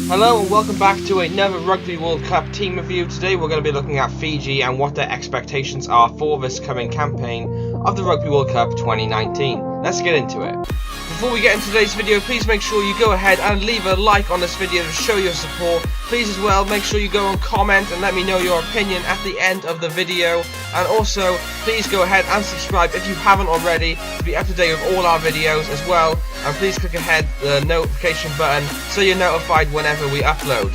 Hello and welcome back to another Rugby World Cup team review. Today we're going to be looking at Fiji and what their expectations are for this coming campaign of the Rugby World Cup 2019. Let's get into it. Before we get into today's video, please make sure you go ahead and leave a like on this video to show your support. Please as well make sure you go and comment and let me know your opinion at the end of the video. And also please go ahead and subscribe if you haven't already to be up to date with all our videos as well. And please click ahead the notification button so you're notified whenever we upload.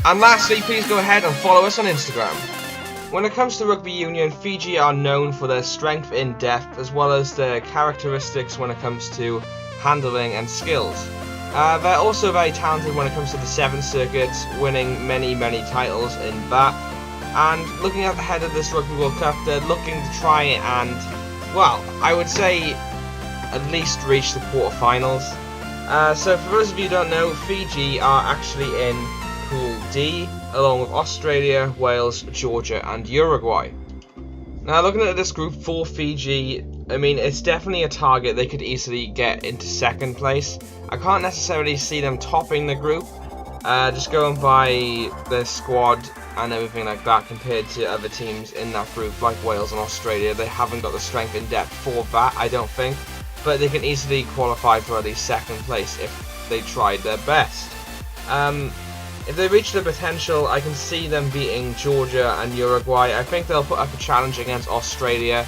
And lastly, please go ahead and follow us on Instagram. When it comes to rugby union, Fiji are known for their strength in depth as well as their characteristics when it comes to handling and skills. They're also very talented when it comes to the Seven Circuits, winning many titles in that. And looking at the head of this Rugby World Cup, they're looking to try and, well, I would say at least reach the quarterfinals. So for those of you who don't know, Fiji are actually in Pool D, along with Australia, Wales, Georgia and Uruguay. Now looking at this group for Fiji, I mean, it's definitely a target they could easily get into second place. I can't necessarily see them topping the group, just going by their squad and everything like that compared to other teams in that group like Wales and Australia. They haven't got the strength in depth for that, I don't think, but they can easily qualify for at least second place if they tried their best. If they reach their potential, I can see them beating Georgia and Uruguay. I think they'll put up a challenge against Australia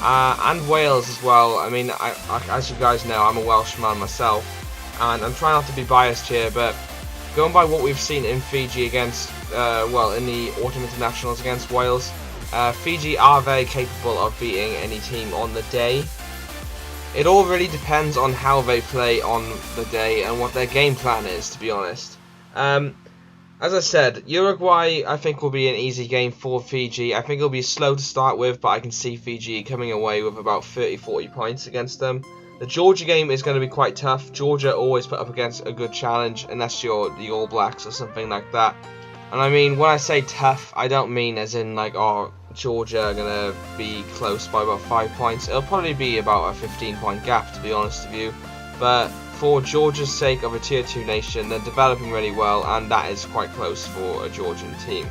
and Wales as well. I mean, as you guys know, I'm a Welshman myself, and I'm trying not to be biased here, but going by what we've seen in Fiji against, in the Autumn Internationals against Wales, Fiji are very capable of beating any team on the day. It all really depends on how they play on the day and what their game plan is, to be honest. As I said, Uruguay I think will be an easy game for Fiji. I think it'll be slow to start with, but I can see Fiji coming away with about 30-40 points against them. The Georgia game is going to be quite tough. Georgia always put up against a good challenge, unless you're the All Blacks or something like that. And I mean, when I say tough, I don't mean as in like, oh, Georgia are going to be close by about 5 points. It'll probably be about a 15-point gap, to be honest with you. But for Georgia's sake of a Tier 2 nation, they're developing really well, and that is quite close for a Georgian team.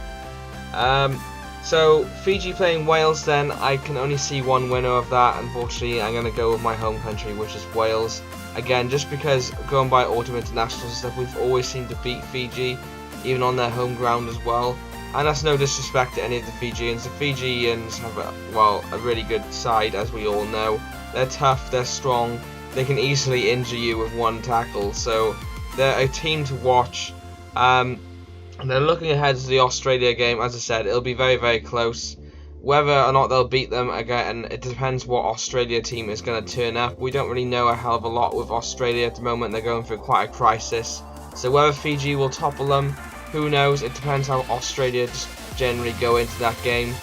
So Fiji playing Wales then, I can only see one winner of that. Unfortunately, I'm going to go with my home country, which is Wales. Again, just because going by Autumn Internationals and stuff, we've always seemed to beat Fiji, even on their home ground as well. And that's no disrespect to any of the Fijians. The Fijians have a really good side, as we all know. They're tough, they're strong, they can easily injure you with one tackle, so they're a team to watch. And then looking ahead to the Australia game, as I said, it'll be very close. Whether or not they'll beat them, again, it depends what Australia team is going to turn up. We don't really know a hell of a lot with Australia at the moment. They're going through quite a crisis. So whether Fiji will topple them, who knows? It depends how Australia just generally go into that game.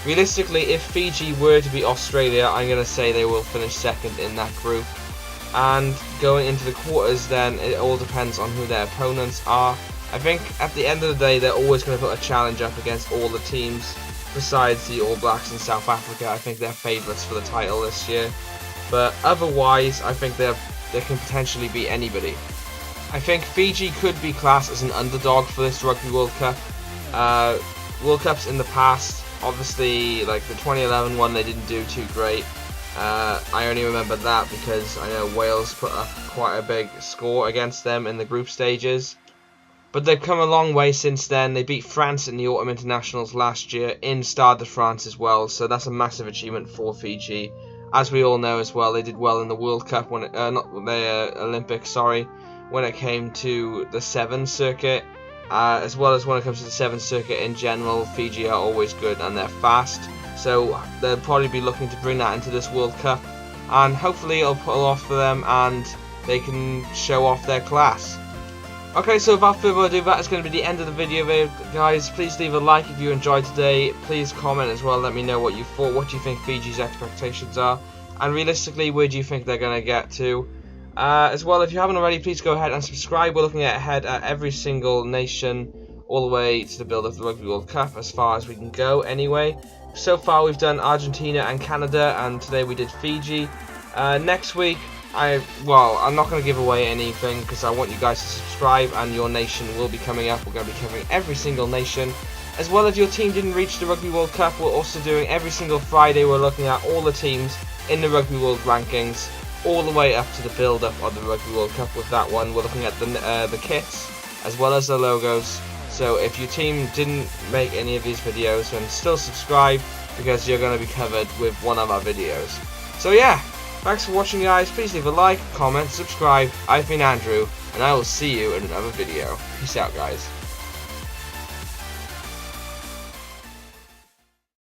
Realistically, if Fiji were to beat Australia, I'm going to say they will finish second in that group. And going into the quarters then, it all depends on who their opponents are. I think at the end of the day, they're always going to put a challenge up against all the teams besides the All Blacks and South Africa. I think they're favourites for the title this year. But otherwise, I think they can potentially beat anybody. I think Fiji could be classed as an underdog for this Rugby World Cup. World Cups in the past, obviously, like the 2011 one, they didn't do too great. I only remember that because I know Wales put up quite a big score against them in the group stages. But they've come a long way since then. They beat France in the Autumn Internationals last year in Stade de France as well, so that's a massive achievement for Fiji. As we all know as well, they did well in the World Cup, when Olympics, when it came to the Seven Circuit. As well as when it comes to the Seven Circuit in general, Fiji are always good and they're fast. So they'll probably be looking to bring that into this World Cup, and hopefully it'll pull off for them and they can show off their class. Okay, so without further ado, that is going to be the end of the video there, guys. Please leave a like if you enjoyed today. Please comment as well, let me know what you thought. What do you think Fiji's expectations are? And realistically, where do you think they're going to get to? As well, if you haven't already, please go ahead and subscribe. We're looking ahead at every single nation, all the way to the build of the Rugby World Cup, as far as we can go anyway. So far we've done Argentina and Canada, and today we did Fiji. Next week I'm not going to give away anything because I want you guys to subscribe, and your nation will be coming up. We're going to be covering every single nation. As well, if your team didn't reach the Rugby World Cup, we're also doing every single Friday, we're looking at all the teams in the Rugby World Rankings, all the way up to the build-up of the Rugby World Cup. With that one, we're looking at the kits, as well as the logos. So if your team didn't make any of these videos, then still subscribe, because you're going to be covered with one of our videos. So yeah, thanks for watching, guys. Please leave a like, comment, subscribe. I've been Andrew, and I will see you in another video. Peace out, guys.